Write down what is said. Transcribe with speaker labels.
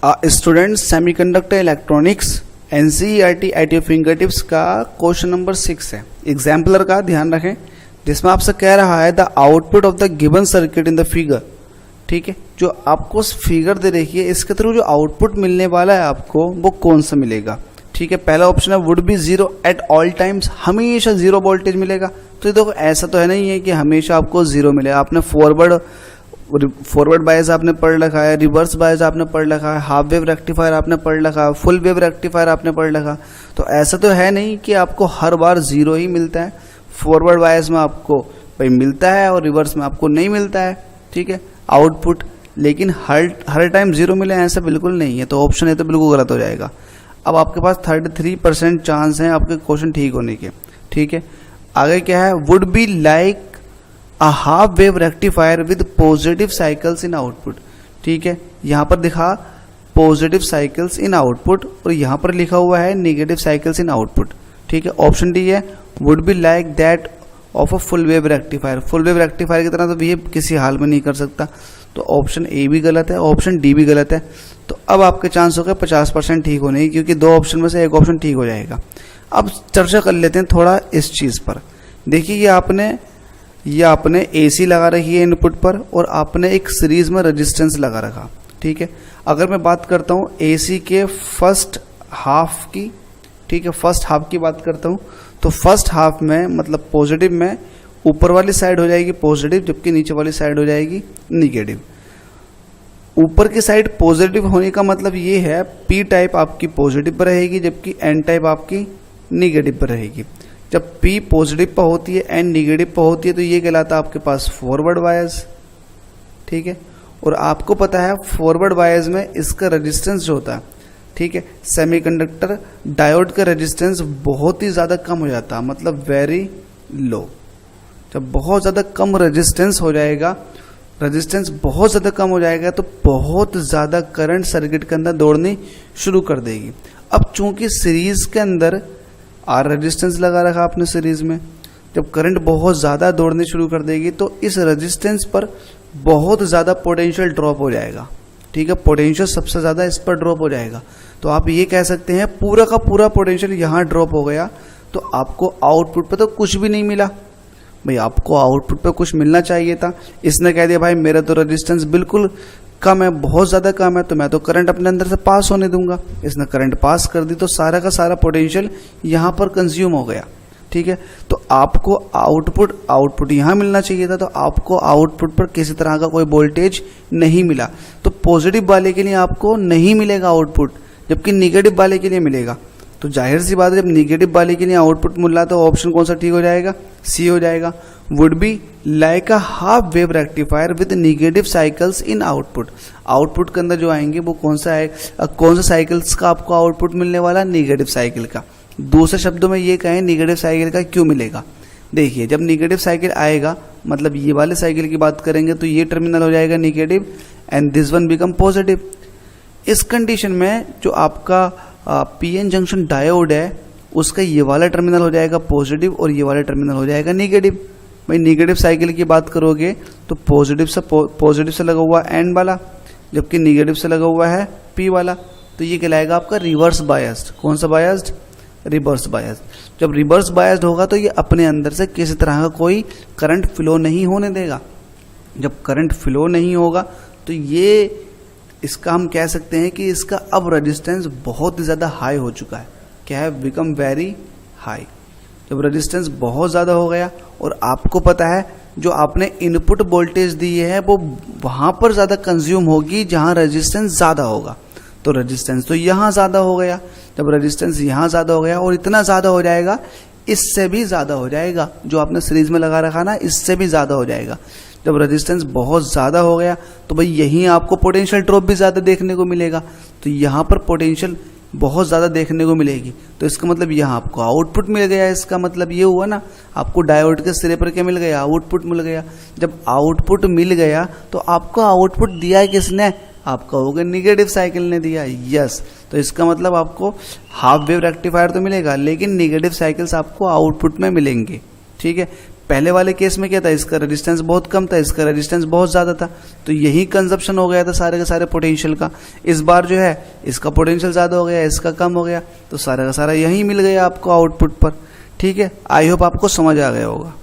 Speaker 1: Student semiconductor electronics NCERT at your fingertips का question number 6 है exemplar का, ध्यान रखें, जिसमें आपसे कह रहा है the output of the given circuit in the figure. ठीक है, जो आपको फिगर दे रखी है इसके थ्रू जो आउटपुट मिलने वाला है आपको वो कौन सा मिलेगा। ठीक है, पहला ऑप्शन है would be zero at all times, हमेशा जीरो वोल्टेज मिलेगा। तो ये देखो ऐसा तो है नहीं है कि हमेशा आपको जीरो मिलेगा। आपने फॉरवर्ड बायस आपने पढ़ रखा है, रिवर्स बायस आपने पढ़ रखा है, हाफ वेव रेक्टिफायर आपने पढ़ रखा है, फुल वेव रेक्टिफायर आपने पढ़ रखा। तो ऐसा तो है नहीं कि आपको हर बार जीरो ही मिलता है। फॉरवर्ड बायस में आपको भाई मिलता है और रिवर्स में आपको नहीं मिलता है। ठीक है, आउटपुट, लेकिन हर टाइम जीरो मिले ऐसा बिल्कुल नहीं है। तो ऑप्शन ए तो बिल्कुल गलत हो जाएगा। अब आपके पास 33% चांस है आपके क्वेश्चन ठीक होने के। ठीक है, आगे क्या है, would be like a half wave rectifier with positive cycles in output. ठीक है, यहाँ पर दिखा पॉजिटिव साइकिल्स इन आउटपुट और यहाँ पर लिखा हुआ है नेगेटिव साइकिल्स इन आउटपुट। ठीक है, ऑप्शन डी है would be like that of a full wave rectifier. Full wave rectifier की तरह तो बिहेव किसी हाल में नहीं कर सकता। तो ऑप्शन ए भी गलत है, ऑप्शन डी भी गलत है। तो अब आपके चांस हो गए 50% ठीक होने की, क्योंकि दो ऑप्शन में से एक ऑप्शन ठीक हो जाएगा। अब चर्चा कर लेते हैं थोड़ा इस चीज़ पर। देखिए ये आपने एसी लगा रखी है इनपुट पर और आपने एक सीरीज में रेजिस्टेंस लगा रखा। ठीक है, अगर मैं बात करता हूँ एसी के फर्स्ट हाफ की, ठीक है, फर्स्ट हाफ की बात करता हूँ, तो फर्स्ट हाफ में मतलब पॉजिटिव में ऊपर वाली साइड हो जाएगी पॉजिटिव, जबकि नीचे वाली साइड हो जाएगी निगेटिव। ऊपर की साइड पॉजिटिव होने का मतलब ये है पी टाइप आपकी पॉजिटिव पर रहेगी, जबकि एन टाइप आपकी निगेटिव पर रहेगी। जब पी पॉजिटिव पर होती है एन निगेटिव पर होती है तो ये कहलाता है आपके पास फॉरवर्ड बायस। ठीक है, और आपको पता है फॉरवर्ड बायस में इसका रेजिस्टेंस जो होता है, ठीक है, सेमीकंडक्टर डायोड का रेजिस्टेंस बहुत ही ज़्यादा कम हो जाता है, मतलब वेरी लो। जब बहुत ज़्यादा कम रेजिस्टेंस हो जाएगा, रेजिस्टेंस बहुत ज़्यादा कम हो जाएगा तो बहुत ज़्यादा करंट सर्किट के अंदर दौड़नी शुरू कर देगी। अब चूंकि सीरीज के अंदर आर रेजिस्टेंस लगा रखा आपने सीरीज में, जब करंट बहुत ज़्यादा दौड़नी शुरू कर देगी तो इस रेजिस्टेंस पर बहुत ज़्यादा पोटेंशियल ड्रॉप हो जाएगा। ठीक है, पोटेंशियल सबसे ज़्यादा इस पर ड्रॉप हो जाएगा। तो आप ये कह सकते हैं पूरा का पूरा पोटेंशियल यहाँ ड्रॉप हो गया तो आपको आउटपुट पर तो कुछ भी नहीं मिला। भाई आपको आउटपुट पे कुछ मिलना चाहिए था। इसने कह दिया भाई मेरा तो रेजिस्टेंस बिल्कुल कम है, बहुत ज़्यादा कम है, तो मैं तो करंट अपने अंदर से पास होने दूंगा। इसने करंट पास कर दी तो सारा का सारा पोटेंशियल यहाँ पर कंज्यूम हो गया। ठीक है, तो आपको आउटपुट यहाँ मिलना चाहिए था, तो आपको आउटपुट पर किसी तरह का कोई वोल्टेज नहीं मिला। तो पॉजिटिव वाले के लिए आपको नहीं मिलेगा आउटपुट, जबकि निगेटिव वाले के लिए मिलेगा। तो जाहिर सी बात है जब निगेटिव वाले के लिए आउटपुट मिल रहा तो ऑप्शन कौन सा ठीक हो जाएगा, सी हो जाएगा। Would be like a half wave rectifier with negative cycles in output. Output के अंदर जो आएंगे वो कौन सा साइकिल्स का आपको आउटपुट मिलने वाला, निगेटिव साइकिल का। दूसरे शब्दों में ये कहें निगेटिव साइकिल का क्यों मिलेगा। देखिए जब निगेटिव साइकिल आएगा मतलब ये वाले साइकिल की बात करेंगे तो ये टर्मिनल हो जाएगा negative and this one become positive. इस कंडीशन में जो आपका पीएन जंक्शन डायोड है उसका ये वाला टर्मिनल हो जाएगा पॉजिटिव और ये वाला टर्मिनल हो जाएगा निगेटिव। भाई निगेटिव साइकिल की बात करोगे तो पॉजिटिव से लगा हुआ एन वाला, जबकि निगेटिव से लगा हुआ है पी वाला। तो ये कहलाएगा आपका रिवर्स बायस्ड। कौन सा बायस्ड, रिवर्स बायस्ड। जब रिवर्स बायस्ड होगा तो ये अपने अंदर से किसी तरह का कोई करंट फ्लो नहीं होने देगा। जब करंट फ्लो नहीं होगा तो ये इसका हम कह सकते हैं कि इसका अब रेजिस्टेंस बहुत ही ज़्यादा हाई हो चुका है। क्या है, बिकम वेरी हाई। जब रेजिस्टेंस बहुत ज़्यादा हो गया और आपको पता है जो आपने इनपुट वोल्टेज दी है वो वहाँ पर ज़्यादा कंज्यूम होगी जहाँ रेजिस्टेंस ज़्यादा होगा। तो रेजिस्टेंस तो यहाँ ज़्यादा हो गया। जब रेजिस्टेंस यहाँ ज़्यादा हो गया और इतना ज़्यादा हो जाएगा, इससे भी ज़्यादा हो जाएगा, जो आपने सीरीज में लगा रखा ना इससे भी ज़्यादा हो जाएगा। जब रेजिस्टेंस बहुत ज़्यादा हो गया तो भाई यहीं आपको पोटेंशियल ड्रॉप भी ज़्यादा देखने को मिलेगा। तो यहाँ पर पोटेंशियल बहुत ज़्यादा देखने को मिलेगी। तो इसका मतलब यहाँ आपको आउटपुट मिल गया। इसका मतलब ये हुआ ना आपको डायोड के सिरे पर क्या मिल गया, आउटपुट मिल गया। जब आउटपुट मिल गया तो आपको आउटपुट दिया किसने, आप कहोगे निगेटिव साइकिल ने दिया। यस, तो इसका मतलब आपको हाफ वेव रेक्टिफायर तो मिलेगा लेकिन निगेटिव साइकिल्स आपको आउटपुट में मिलेंगे। ठीक है, पहले वाले केस में क्या था, इसका रेजिस्टेंस बहुत कम था, इसका रेजिस्टेंस बहुत ज़्यादा था, तो यही कंजप्शन हो गया था सारे के सारे पोटेंशियल का। इस बार जो है इसका पोटेंशियल ज़्यादा हो गया, इसका कम हो गया, तो सारा का सारा यही मिल गया आपको आउटपुट पर। ठीक है, आई होप आपको समझ आ गया होगा।